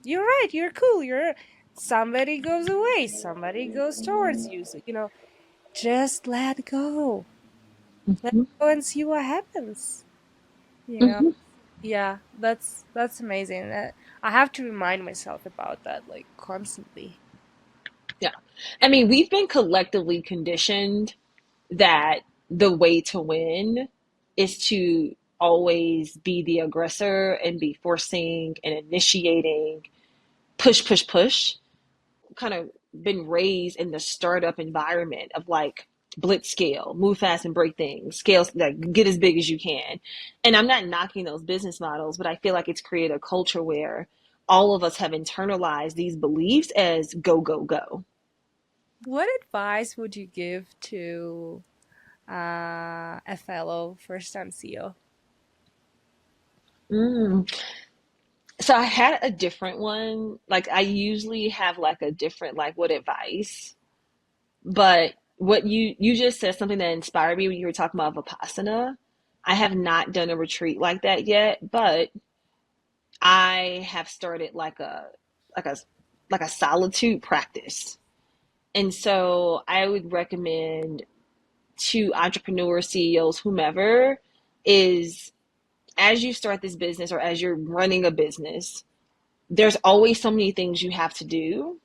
you're right, you're cool, somebody goes away, somebody goes towards you. So, just let go. Let Mm-hmm. go and see what happens. You know? Mm-hmm. Yeah, that's amazing. I have to remind myself about that like constantly. Yeah. I mean, we've been collectively conditioned that the way to win is to always be the aggressor and be forcing and initiating, push. Kind of been raised in the startup environment of like blitz scale, move fast and break things, scale, like get as big as you can. And I'm not knocking those business models, but I feel like it's created a culture where all of us have internalized these beliefs as go, go, go. What advice would you give to a fellow first time CEO? Mm. So I had a different one. Like I usually have like a different like what advice, but what you just said something that inspired me when you were talking about Vipassana. I have not done a retreat like that yet, but I have started like a like a solitude practice. And so I would recommend to entrepreneurs, CEOs, whomever, is as you start this business or as you're running a business, there's always so many things you have to do.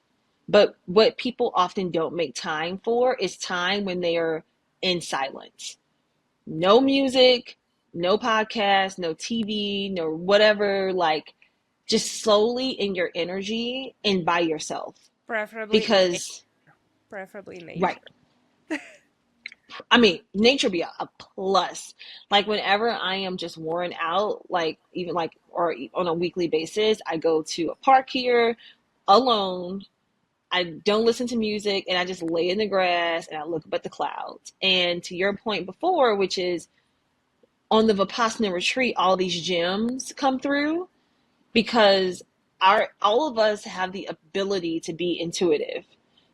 But what people often don't make time for is time when they are in silence. No music, no podcast, no TV, no whatever, like just slowly in your energy and by yourself. Preferably in nature. Because, Preferably in right, nature. I mean, nature be a plus. Like whenever I am just worn out, like even like or on a weekly basis, I go to a park here alone. I don't listen to music and I just lay in the grass and I look up at the clouds. And to your point before, which is on the Vipassana retreat, all these gems come through because our all of us have the ability to be intuitive,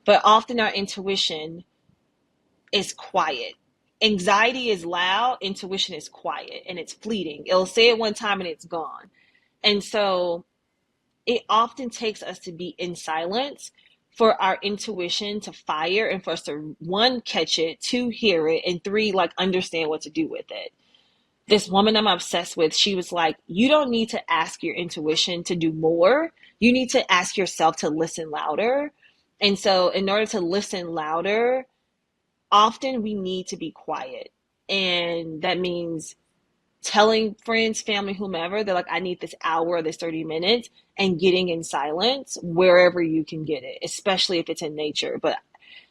but often our intuition is quiet. Anxiety is loud, intuition is quiet and it's fleeting. It'll say it one time and it's gone. And so it often takes us to be in silence for our intuition to fire and for us to one, catch it, two, hear it, and three, like understand what to do with it. This woman I'm obsessed with, she was like, you don't need to ask your intuition to do more. You need to ask yourself to listen louder. And so in order to listen louder, often we need to be quiet. And that means telling friends, family, whomever, they're like, I need this hour or this 30 minutes and getting in silence wherever you can get it, especially if it's in nature. But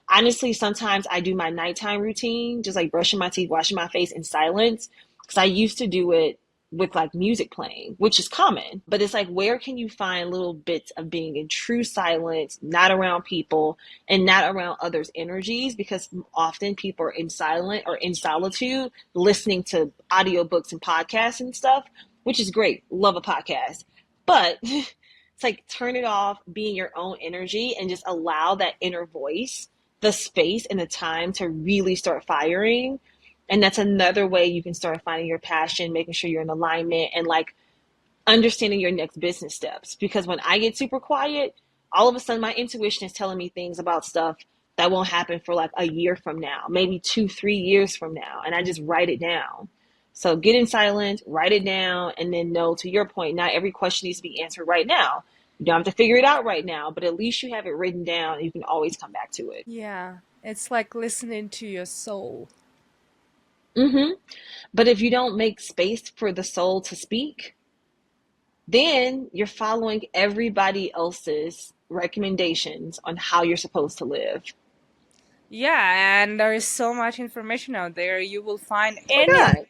honestly, sometimes I do my nighttime routine, just like brushing my teeth, washing my face in silence, because I used to do it with like music playing, which is common. But it's like, where can you find little bits of being in true silence, not around people and not around others' energies? Because often people are in silent or in solitude, listening to audiobooks and podcasts and stuff, which is great. Love a podcast. But it's like, turn it off, be in your own energy and just allow that inner voice the space and the time to really start firing. And that's another way you can start finding your passion, making sure you're in alignment and like understanding your next business steps. Because when I get super quiet, all of a sudden my intuition is telling me things about stuff that won't happen for like a year from now, maybe 2, 3 years from now. And I just write it down. So get in silence, write it down, and then know, to your point, not every question needs to be answered right now. You don't have to figure it out right now, but at least you have it written down and you can always come back to it. Yeah, it's like listening to your soul. Hmm. But if you don't make space for the soul to speak, then you're following everybody else's recommendations on how you're supposed to live. Yeah, and there is so much information out there. You will find Oh any my God.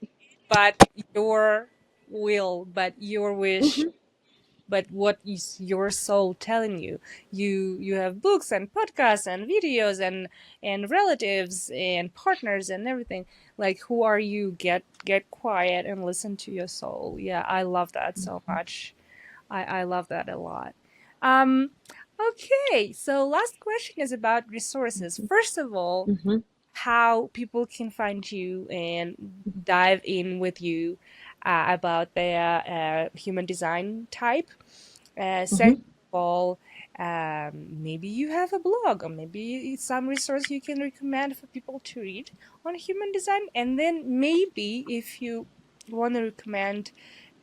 but your will, but your wish, Hmm. but what is your soul telling you. You have books and podcasts and videos and relatives and partners and everything. Like, who are you? Get quiet and listen to your soul. Yeah, I love that so much. I love that a lot. um okay, so last question is about resources. First of all, Hmm. how people can find you and dive in with you about their human design type. Second Hmm. of all, maybe you have a blog or maybe it's some resource you can recommend for people to read on human design. And then maybe if you want to recommend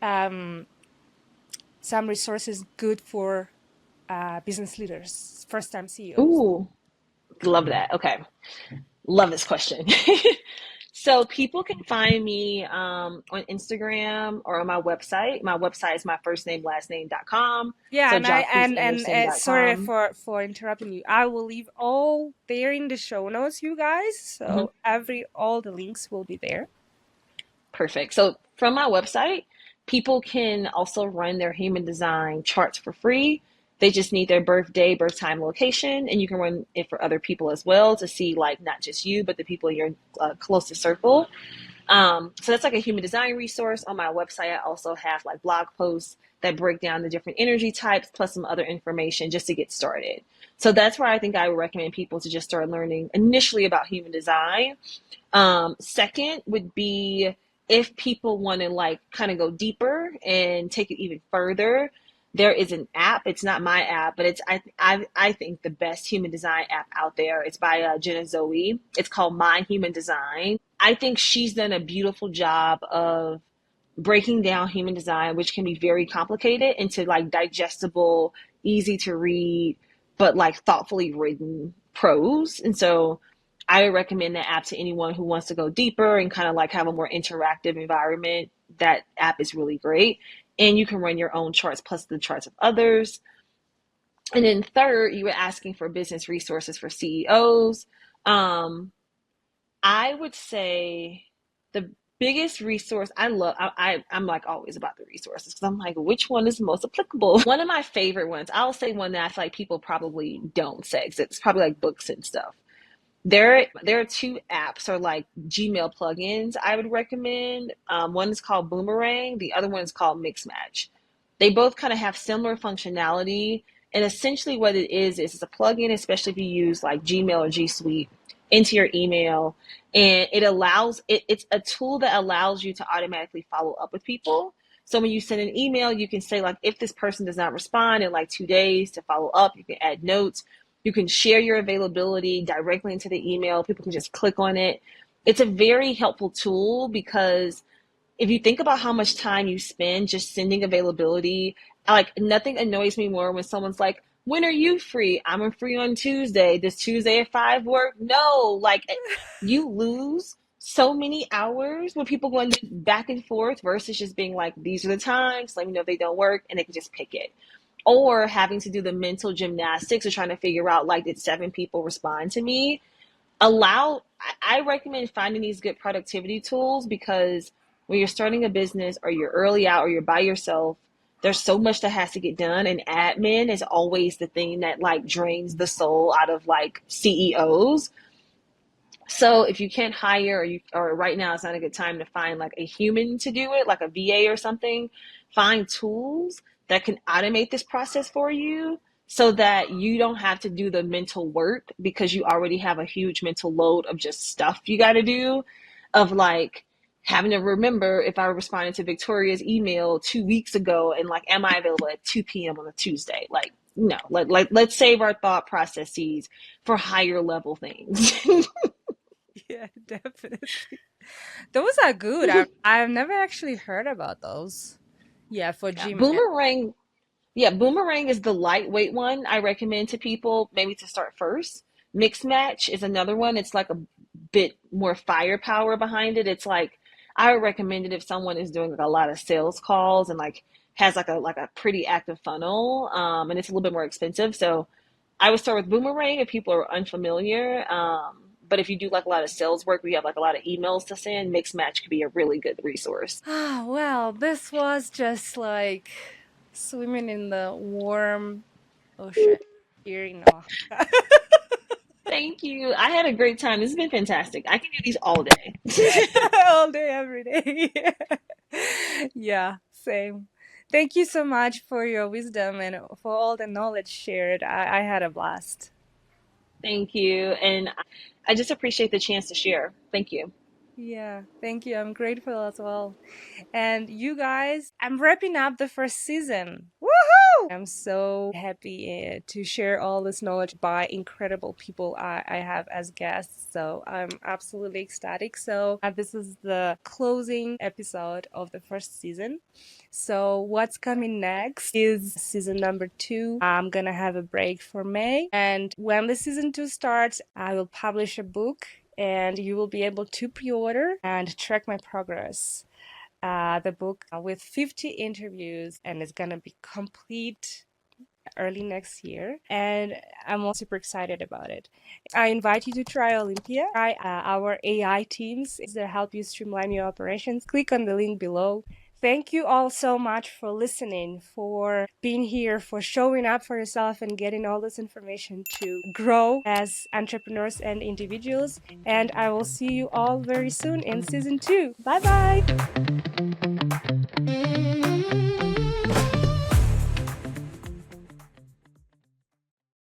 um, some resources good for business leaders, first-time CEOs. Ooh, love that. Okay. Love this question. So people can find me on Instagram or on my website. My website is my first name, last name.com. Yeah, So and sorry jacquesanderson.com. for interrupting you. I will leave all there in the show notes, you guys. Hmm. So all the links will be there. Perfect. So from my website, people can also run their human design charts for free. They just need their birthday, birth time, location, and you can run it for other people as well to see like not just you, but the people in your closest circle. So that's like a human design resource. On my website, I also have like blog posts that break down the different energy types plus some other information just to get started. So that's where I think I would recommend people to just start learning initially about human design. Second would be if people want to like kind of go deeper and take it even further, there is an app. It's not my app, but I think the best human design app out there. It's by Jenna Zoe. It's called My Human Design. I think she's done a beautiful job of breaking down human design, which can be very complicated, into like digestible, easy to read, but like thoughtfully written prose. And so I would recommend that app to anyone who wants to go deeper and kind of like have a more interactive environment. That app is really great. And you can run your own charts plus the charts of others. And then third, you were asking for business resources for CEOs. Um, I would say the biggest resource I love, I'm like always about the resources because I'm like, which one is most applicable? One of my favorite ones, I'll say one that I feel like people probably don't say, 'cause it's probably like books and stuff. There are two apps or like Gmail plugins I would recommend. One is called Boomerang, the other one is called Mixmatch. They both kind of have similar functionality, and essentially what it is it's a plugin, especially if you use like Gmail or G Suite into your email, and it's a tool that allows you to automatically follow up with people. So when you send an email, you can say like if this person does not respond in like 2 days to follow up, you can add notes. You can share your availability directly into the email. People can just click on it. It's a very helpful tool because if you think about how much time you spend just sending availability, like nothing annoys me more when someone's like, when are you free? I'm free on Tuesday. Does Tuesday at 5 work? No. Like you lose so many hours when people going back and forth versus just being like, these are the times, let me know if they don't work, and they can just pick it. Or having to do the mental gymnastics of trying to figure out like, did 7 people respond to me? I recommend finding these good productivity tools because when you're starting a business or you're early out or you're by yourself, there's so much that has to get done, and admin is always the thing that like drains the soul out of like CEOs. So if you can't hire or right now it's not a good time to find like a human to do it, like a VA or something, find tools that can automate this process for you so that you don't have to do the mental work because you already have a huge mental load of just stuff you got to do, of like having to remember if I responded to Victoria's email 2 weeks ago and like, am I available at 2 p.m. on a Tuesday? Like, no, let's save our thought processes for higher level things. Yeah, definitely. Those are good. I've never actually heard about those. Yeah, for Yeah, Gmail. Boomerang is the lightweight one I recommend to people, maybe to start first. Mix Match is another one. It's like a bit more firepower behind it. It's like I would recommend it if someone is doing like a lot of sales calls and like has like a pretty active funnel, and it's a little bit more expensive. So I would start with Boomerang if people are unfamiliar. But if you do like a lot of sales work, where you have like a lot of emails to send, Mix Match could be a really good resource. Ah, well, this was just like swimming in the warm ocean here in Oaxaca. Thank you. I had a great time. This has been fantastic. I can do these all day. All day, every day. Yeah, same. Thank you so much for your wisdom and for all the knowledge shared. I had a blast. Thank you. And I just appreciate the chance to share. Thank you. Yeah, thank you. I'm grateful as well. And you guys, I'm wrapping up the first season. Woohoo! I'm so happy to share all this knowledge by incredible people I have as guests. So I'm absolutely ecstatic. So this is the closing episode of the first season. So what's coming next is season number 2. I'm gonna have a break for May. And when the season 2 starts, I will publish a book and you will be able to pre-order and track my progress. The book with 50 interviews, and it's gonna be complete early next year, and I'm also super excited about it. I invite you to try Olympia, try our AI teams that help you streamline your operations. Click on the link below. Thank you all so much for listening, for being here, for showing up for yourself and getting all this information to grow as entrepreneurs and individuals. And I will see you all very soon in season 2. Bye bye.